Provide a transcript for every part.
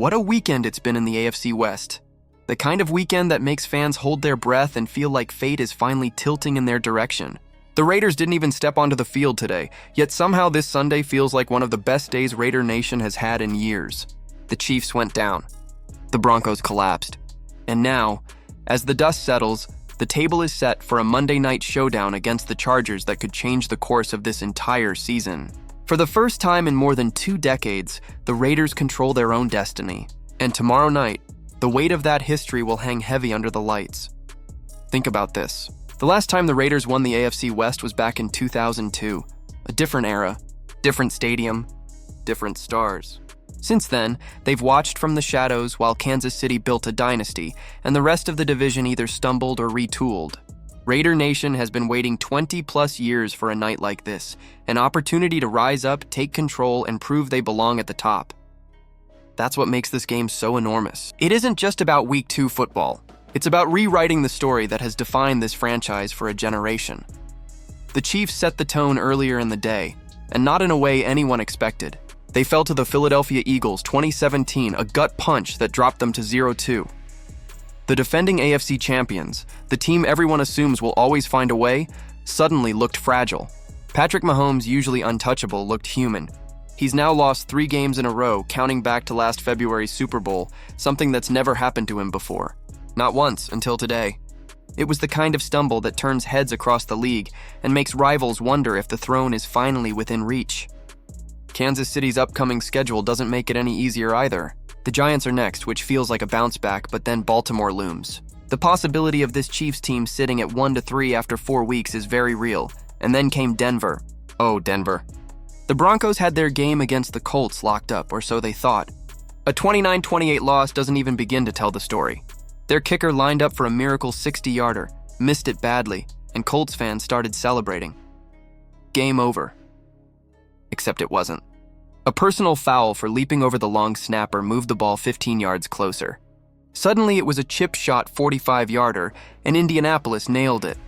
What a weekend it's been in the AFC West. The kind of weekend that makes fans hold their breath and feel like fate is finally tilting in their direction. The Raiders didn't even step onto the field today, yet somehow this Sunday feels like one of the best days Raider Nation has had in years. The Chiefs went down. The Broncos collapsed. And now, as the dust settles, the table is set for a Monday night showdown against the Chargers that could change the course of this entire season. For the first time in more than 2 decades, the Raiders control their own destiny. And tomorrow night, the weight of that history will hang heavy under the lights. Think about this. The last time the Raiders won the AFC West was back in 2002. A different era, different stadium, different stars. Since then, they've watched from the shadows while Kansas City built a dynasty, and the rest of the division either stumbled or retooled. Raider Nation has been waiting 20-plus years for a night like this, an opportunity to rise up, take control, and prove they belong at the top. That's what makes this game so enormous. It isn't just about Week 2 football. It's about rewriting the story that has defined this franchise for a generation. The Chiefs set the tone earlier in the day, and not in a way anyone expected. They fell to the Philadelphia Eagles 2017, a gut punch that dropped them to 0-2. The defending AFC champions, the team everyone assumes will always find a way, suddenly looked fragile. Patrick Mahomes, usually untouchable, looked human. He's now lost 3 games in a row, counting back to last February's Super Bowl, something that's never happened to him before. Not once until today. It was the kind of stumble that turns heads across the league and makes rivals wonder if the throne is finally within reach. Kansas City's upcoming schedule doesn't make it any easier either. The Giants are next, which feels like a bounce back, but then Baltimore looms. The possibility of this Chiefs team sitting at 1-3 after 4 weeks is very real. And then came Denver. Oh, Denver. The Broncos had their game against the Colts locked up, or so they thought. A 29-28 loss doesn't even begin to tell the story. Their kicker lined up for a miracle 60-yarder, missed it badly, and Colts fans started celebrating. Game over. Except it wasn't. A personal foul for leaping over the long snapper moved the ball 15 yards closer. Suddenly it was a chip shot 45-yarder, and Indianapolis nailed it.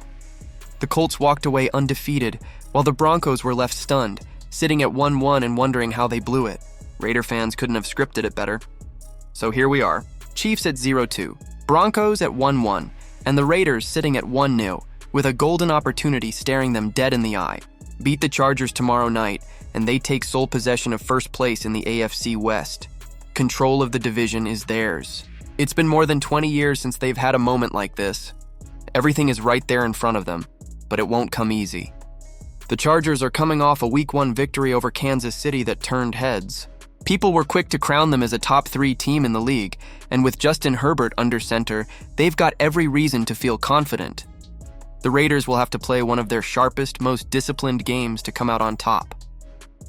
The Colts walked away undefeated, while the Broncos were left stunned, sitting at 1-1 and wondering how they blew it. Raider fans couldn't have scripted it better. So here we are, Chiefs at 0-2, Broncos at 1-1, and the Raiders sitting at 1-0, with a golden opportunity staring them dead in the eye. Beat the Chargers tomorrow night, and they take sole possession of first place in the AFC West. Control of the division is theirs. It's been more than 20 years since they've had a moment like this. Everything is right there in front of them, but it won't come easy. The Chargers are coming off a Week 1 victory over Kansas City that turned heads. People were quick to crown them as a top 3 team in the league, and with Justin Herbert under center, they've got every reason to feel confident. The Raiders will have to play one of their sharpest, most disciplined games to come out on top.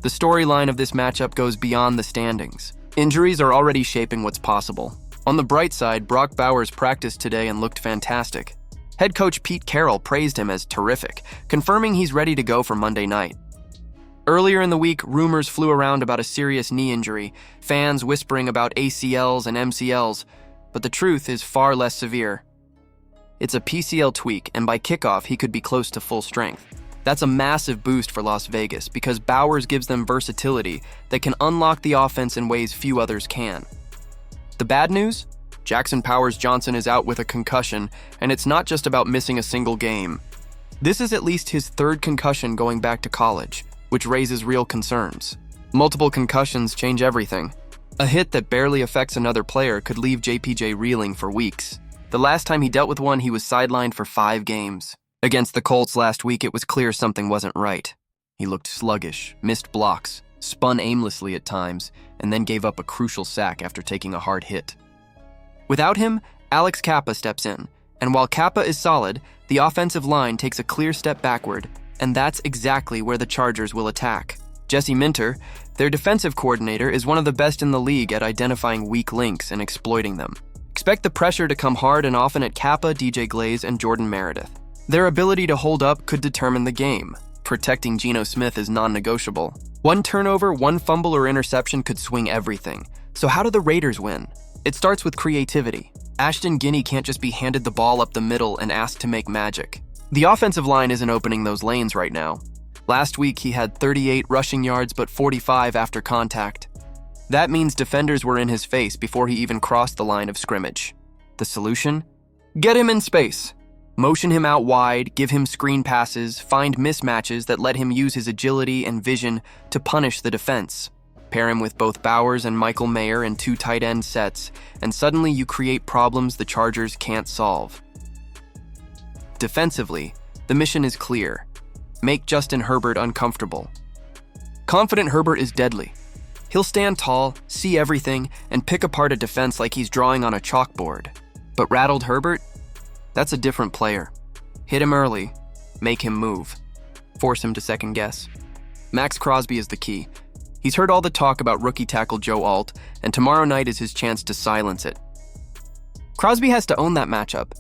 The storyline of this matchup goes beyond the standings. Injuries are already shaping what's possible. On the bright side, Brock Bowers practiced today and looked fantastic. Head coach Pete Carroll praised him as terrific, confirming he's ready to go for Monday night. Earlier in the week, rumors flew around about a serious knee injury, fans whispering about ACLs and MCLs, but the truth is far less severe. It's a PCL tweak, and by kickoff, he could be close to full strength. That's a massive boost for Las Vegas because Bowers gives them versatility that can unlock the offense in ways few others can. The bad news? Jackson Powers-Johnson is out with a concussion, and it's not just about missing a single game. This is at least his 3rd concussion going back to college, which raises real concerns. Multiple concussions change everything. A hit that barely affects another player could leave JPJ reeling for weeks. The last time he dealt with one, he was sidelined for 5 games. Against the Colts last week, it was clear something wasn't right. He looked sluggish, missed blocks, spun aimlessly at times, and then gave up a crucial sack after taking a hard hit. Without him, Alex Kappa steps in, and while Kappa is solid, the offensive line takes a clear step backward, and that's exactly where the Chargers will attack. Jesse Minter, their defensive coordinator, is one of the best in the league at identifying weak links and exploiting them. Expect the pressure to come hard and often at Kappa, DJ Glaze, and Jordan Meredith. Their ability to hold up could determine the game. Protecting Geno Smith is non-negotiable. One turnover, one fumble or interception could swing everything. So how do the Raiders win? It starts with creativity. Ashton Guinea can't just be handed the ball up the middle and asked to make magic. The offensive line isn't opening those lanes right now. Last week he had 38 rushing yards but 45 after contact. That means defenders were in his face before he even crossed the line of scrimmage. The solution? Get him in space. Motion him out wide, give him screen passes, find mismatches that let him use his agility and vision to punish the defense. Pair him with both Bowers and Michael Mayer in 2 tight end sets, and suddenly you create problems the Chargers can't solve. Defensively, the mission is clear. Make Justin Herbert uncomfortable. Confident Herbert is deadly. He'll stand tall, see everything, and pick apart a defense like he's drawing on a chalkboard. But rattled Herbert? That's a different player. Hit him early, make him move, force him to second guess. Max Crosby is the key. He's heard all the talk about rookie tackle Joe Alt, and tomorrow night is his chance to silence it. Crosby has to own that matchup.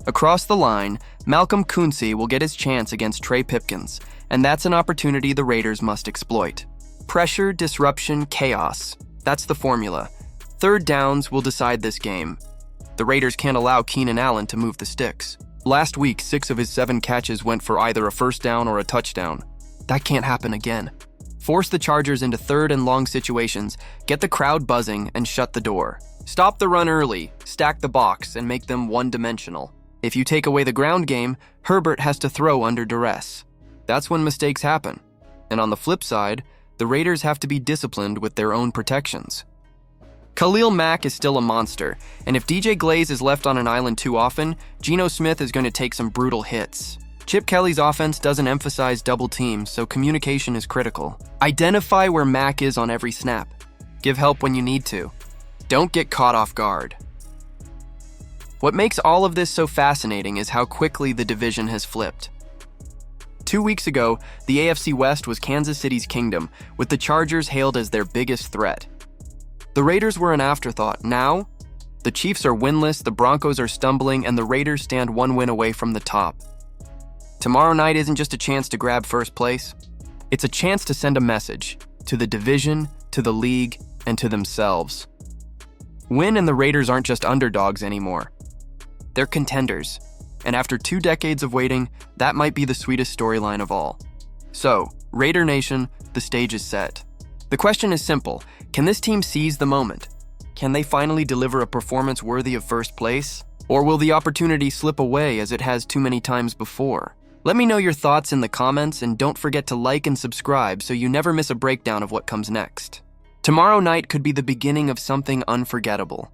Across the line, Malcolm Kunze will get his chance against Trey Pipkins, and that's an opportunity the Raiders must exploit. Pressure, disruption, chaos. That's the formula. Third downs will decide this game. The Raiders can't allow Keenan Allen to move the sticks. Last week, 6 of his 7 catches went for either a first down or a touchdown. That can't happen again. Force the Chargers into third and long situations, get the crowd buzzing, and shut the door. Stop the run early, stack the box, and make them one-dimensional. If you take away the ground game, Herbert has to throw under duress. That's when mistakes happen. And on the flip side, the Raiders have to be disciplined with their own protections. Khalil Mack is still a monster, and if DJ Glaze is left on an island too often, Geno Smith is going to take some brutal hits. Chip Kelly's offense doesn't emphasize double teams, so communication is critical. Identify where Mack is on every snap. Give help when you need to. Don't get caught off guard. What makes all of this so fascinating is how quickly the division has flipped. 2 weeks ago, the AFC West was Kansas City's kingdom, with the Chargers hailed as their biggest threat. The Raiders were an afterthought. Now, the Chiefs are winless, the Broncos are stumbling, and the Raiders stand 1 win away from the top. Tomorrow night isn't just a chance to grab first place. It's a chance to send a message to the division, to the league, and to themselves. Win and the Raiders aren't just underdogs anymore. They're contenders. And after 2 decades of waiting, that might be the sweetest storyline of all. So, Raider Nation, the stage is set. The question is simple. Can this team seize the moment? Can they finally deliver a performance worthy of first place? Or will the opportunity slip away as it has too many times before? Let me know your thoughts in the comments, and don't forget to like and subscribe so you never miss a breakdown of what comes next. Tomorrow night could be the beginning of something unforgettable.